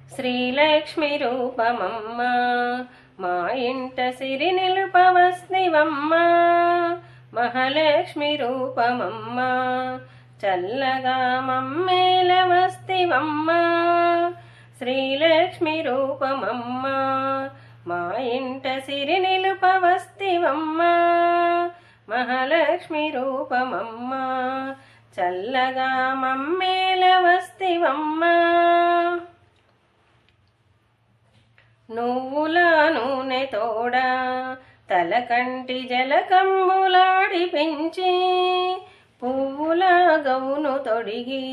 శ్రీలక్ష్మి రూపమమ్మ మా ఇంట సిరి నిలుపవస్తివమ్మ మహాలక్ష్మి రూపమమ్మ చల్లగా మమ్మేల వస్తివమ్మ శ్రీలక్ష్మి రూపమమ్మ మా ఇంట సిరి నిలుపవస్తివమ్మ మహాలక్ష్మి రూపమమ్మ చల్లగా మమ్మేల వస్తివమ్మ నువ్వుల నూనె తోడా తలకంటి జలకంబులాడి పెంచి పువ్వుల గౌను తొడిగి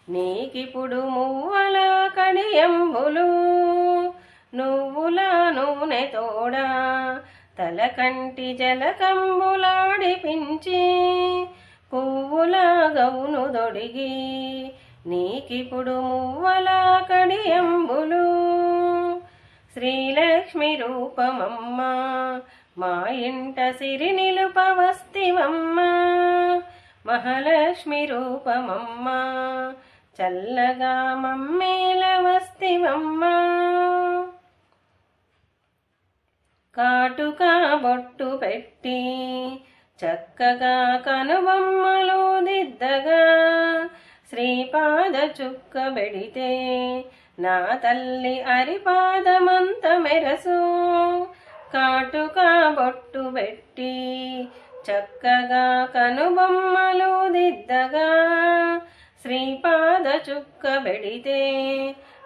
నీకిప్పుడు మువ్వల కడియంబులు నువ్వుల నూనె తోడా తలకంటి జలకంబులాడి పెంచి పువ్వుల గౌను తొడిగి నీకిప్పుడు మువ్వల కడియంబులు శ్రీలక్ష్మి రూపమమ్మ మా ఇంట సిరి నిలుపవస్తివమ్మ మహాలక్ష్మి రూపమమ్మ చల్లగా మమ్మేల వస్తివమ్మ కాటుక బొట్టు పెట్టి చక్కగా కనుబొమ్మలు దిద్దగా శ్రీపాద చుక్క బెడితే నా తల్లి అరిపాదమంత మెరసు కాటుక బొట్టు పెట్టి చక్కగా కనుబొమ్మలు దిద్దగా శ్రీపాద చుక్క బెడితే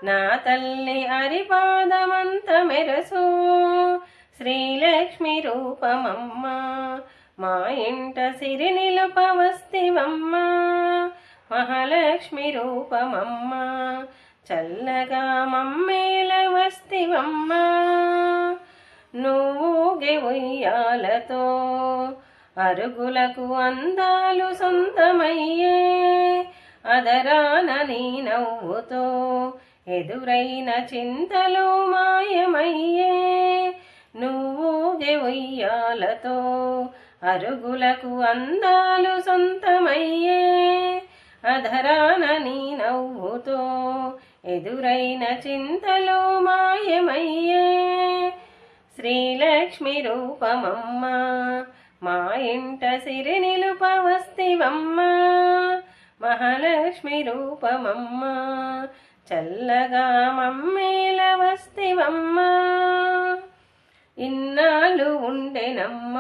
నా తల్లి అరిపాదమంత మెరసు శ్రీలక్ష్మి రూపమమ్మ మా ఇంట సిరి నిలుపవస్తివమ్మ మహాలక్ష్మి రూపమమ్మ చల్లగా మమ్మేల వస్తివమ్మ నువ్వుగే ఉయ్యాలతో అరుగులకు అందాలు సొంతమయ్యే అదరాన నీ నవ్వుతో ఎదురైన చింతలు మాయమయ్యే నువ్వుగే ఉయ్యాలతో అరుగులకు అందాలు సొంతమయ్యే అధరాన నీ నవ్వుతో ఎదురైన చింతలు మాయమయ్యే శ్రీలక్ష్మి రూపమమ్మ మా ఇంట సిరి నిలుపవస్తివమ్మ మహాలక్ష్మి రూపమమ్మ చల్లగా మమ్మేల వస్తివమ్మ ఇన్నాళ్ళు ఉండెనమ్మ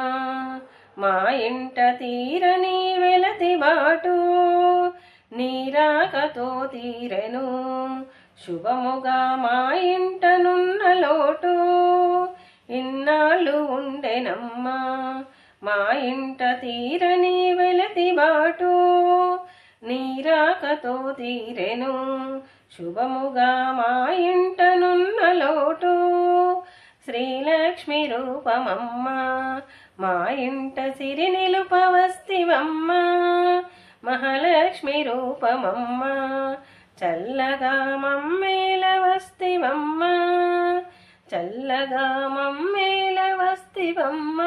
మా ఇంట తీరని వెలతి బాటు నీరాకతో తీరెను శుభముగా మా ఇంటనున్న లోటు ఇన్నాళ్ళు ఉండెనమ్మ మా ఇంట తీరని వెలతి బాటు నీరాకతో తీరెను శుభముగా మా ఇంటనున్న లోటు శ్రీలక్ష్మి రూపమమ్మ మా ఇంట సిరి నిలుపవస్తివమ్మ మహాలక్ష్మి రూపమమ్మ చల్లగా మమ్మేల వస్తివమ్మ చల్లగా మమ్మేల వస్తివమ్మ